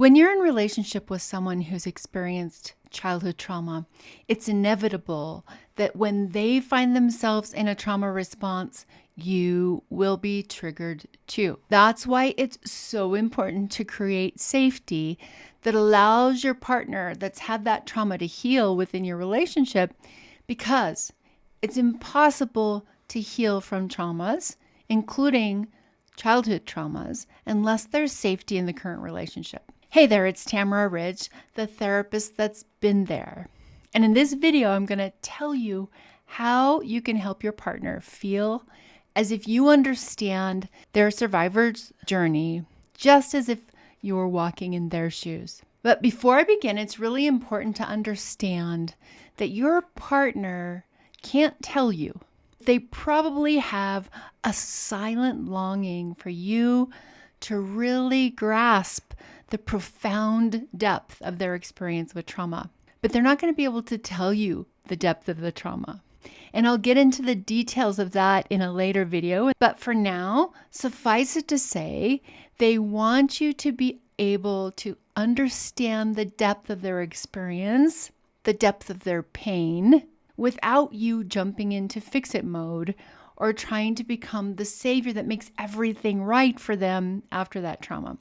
When you're in a relationship with someone who's experienced childhood trauma, it's inevitable that when they find themselves in a trauma response, you will be triggered too. That's why it's so important to create safety that allows your partner that's had that trauma to heal within your relationship, because it's impossible to heal from traumas, including childhood traumas, unless there's safety in the current relationship. Hey there, it's Tamara Ridge, the therapist that's been there. And in this video, I'm going to tell you how you can help your partner feel as if you understand their survivor's journey, just as if you were walking in their shoes. But before I begin, it's really important to understand that your partner can't tell you. They probably have a silent longing for you to really grasp the profound depth of their experience with trauma. But they're not going to be able to tell you the depth of the trauma. And I'll get into the details of that in a later video. But for now, suffice it to say, they want you to be able to understand the depth of their experience, the depth of their pain, without you jumping into fix-it mode or trying to become the savior that makes everything right for them after that trauma.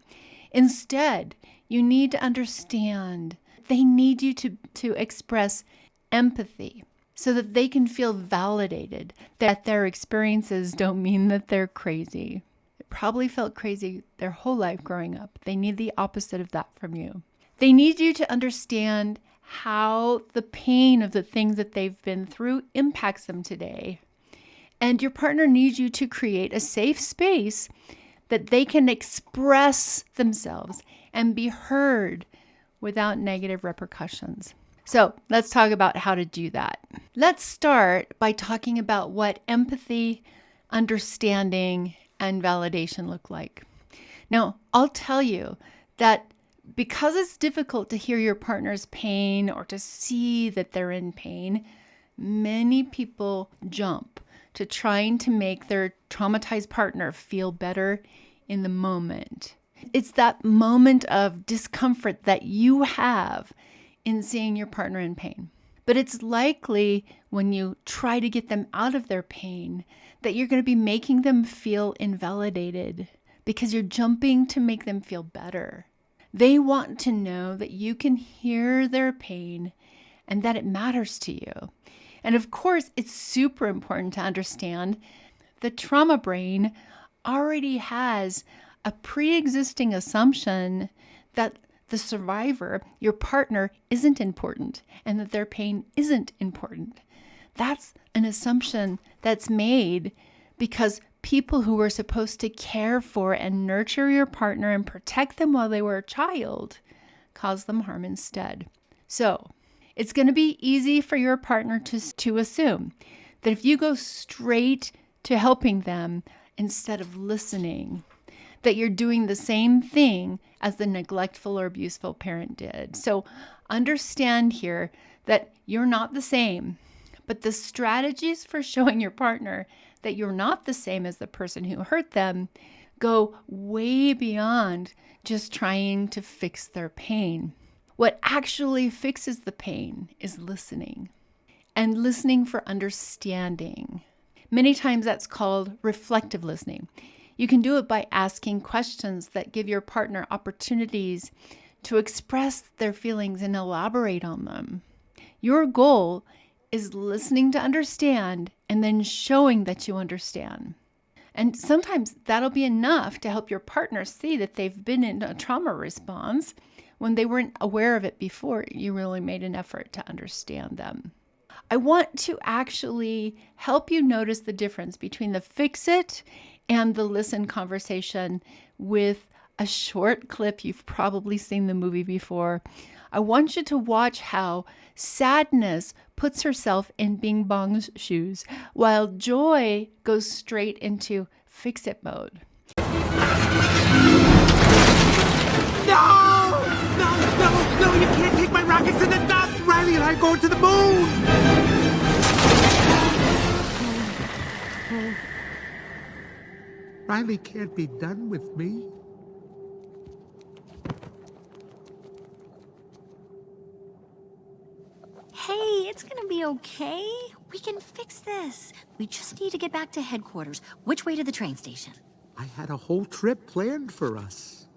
Instead, you need to understand they need you to express empathy so that they can feel validated that their experiences don't mean that they're crazy. They probably felt crazy their whole life growing up. They need the opposite of that from you. They need you to understand how the pain of the things that they've been through impacts them today. And your partner needs you to create a safe space that they can express themselves and be heard without negative repercussions. So let's talk about how to do that. Let's start by talking about what empathy, understanding, and validation look like. Now, I'll tell you that because it's difficult to hear your partner's pain or to see that they're in pain, many people jump to trying to make their traumatized partner feel better in the moment. It's that moment of discomfort that you have in seeing your partner in pain. But it's likely when you try to get them out of their pain that you're going to be making them feel invalidated because you're jumping to make them feel better. They want to know that you can hear their pain and that it matters to you. And of course, it's super important to understand the trauma brain already has a pre-existing assumption that the survivor, your partner, isn't important and that their pain isn't important. That's an assumption that's made because people who were supposed to care for and nurture your partner and protect them while they were a child caused them harm instead. So it's going to be easy for your partner to assume that if you go straight to helping them instead of listening, that you're doing the same thing as the neglectful or abuseful parent did. So understand here that you're not the same, but the strategies for showing your partner that you're not the same as the person who hurt them go way beyond just trying to fix their pain. What actually fixes the pain is listening, and listening for understanding. Many times that's called reflective listening. You can do it by asking questions that give your partner opportunities to express their feelings and elaborate on them. Your goal is listening to understand and then showing that you understand. And sometimes that'll be enough to help your partner see that they've been in a trauma response when they weren't aware of it before you really made an effort to understand them. I want to actually help you notice the difference between the fix-it and the listen conversation with a short clip. You've probably seen the movie before. I want you to watch how sadness puts herself in Bing Bong's shoes, while joy goes straight into fix-it mode. No! No, you can't take my rockets to the dust! Riley and I are going to the moon! Riley can't be done with me. it's gonna be okay. We can fix this. We just need to get back to headquarters. Which way to the train station? I had a whole trip planned for us.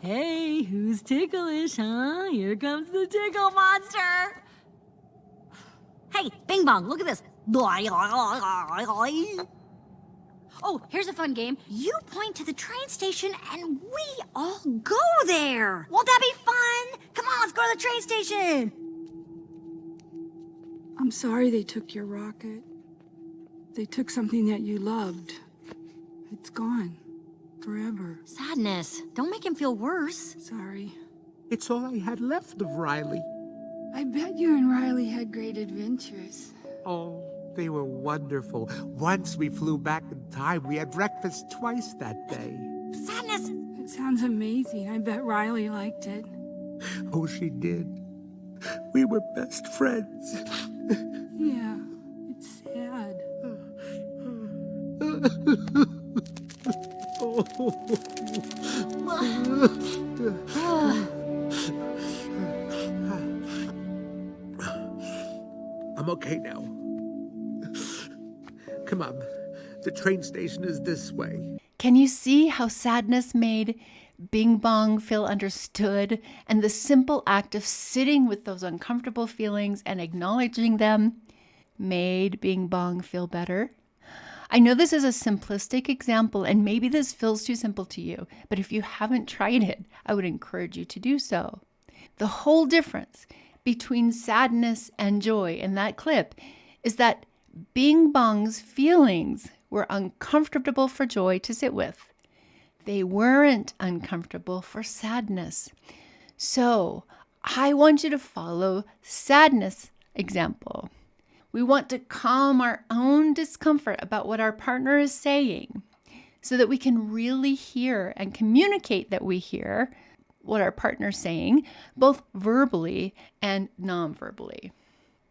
Hey, who's ticklish, huh? Here comes the tickle monster. Hey, Bing Bong, look at this. Oh, here's a fun game. You point to the train station and we all go there. Won't that be fun? Come on, let's go to the train station. I'm sorry they took your rocket. They took something that you loved. It's gone. Forever. Sadness. Don't make him feel worse. Sorry. It's all I had left of Riley. I bet you and Riley had great adventures. Oh, they were wonderful. Once we flew back in time. We had breakfast twice that day. Sadness. It sounds amazing. I bet Riley liked it. Oh, she did. We were best friends. Yeah, it's sad. I'm okay now. Come on. The train station is this way. Can you see how sadness made Bing Bong feel understood? And the simple act of sitting with those uncomfortable feelings and acknowledging them made Bing Bong feel better? I know this is a simplistic example, and maybe this feels too simple to you, but if you haven't tried it, I would encourage you to do so. The whole difference between sadness and joy in that clip is that Bing Bong's feelings were uncomfortable for joy to sit with. They weren't uncomfortable for sadness. So I want you to follow sadness example. We want to calm our own discomfort about what our partner is saying so that we can really hear and communicate that we hear what our partner's saying, both verbally and non-verbally.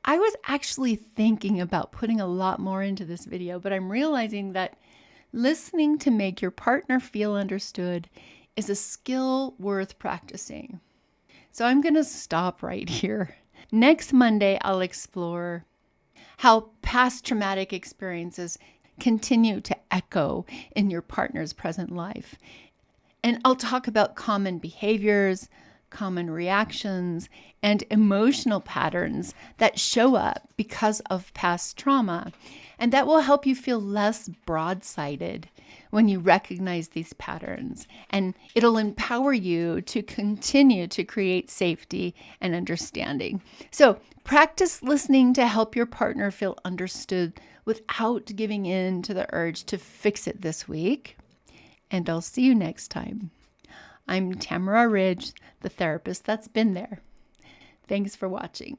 I was actually thinking about putting a lot more into this video, but I'm realizing that listening to make your partner feel understood is a skill worth practicing. So I'm going to stop right here. Next Monday, I'll explore how past traumatic experiences continue to echo in your partner's present life. And I'll talk about common behaviors, common reactions, and emotional patterns that show up because of past trauma. And that will help you feel less broadsided when you recognize these patterns. And it'll empower you to continue to create safety and understanding. So practice listening to help your partner feel understood without giving in to the urge to fix it this week. And I'll see you next time. I'm Tamara Ridge, the therapist that's been there. Thanks for watching.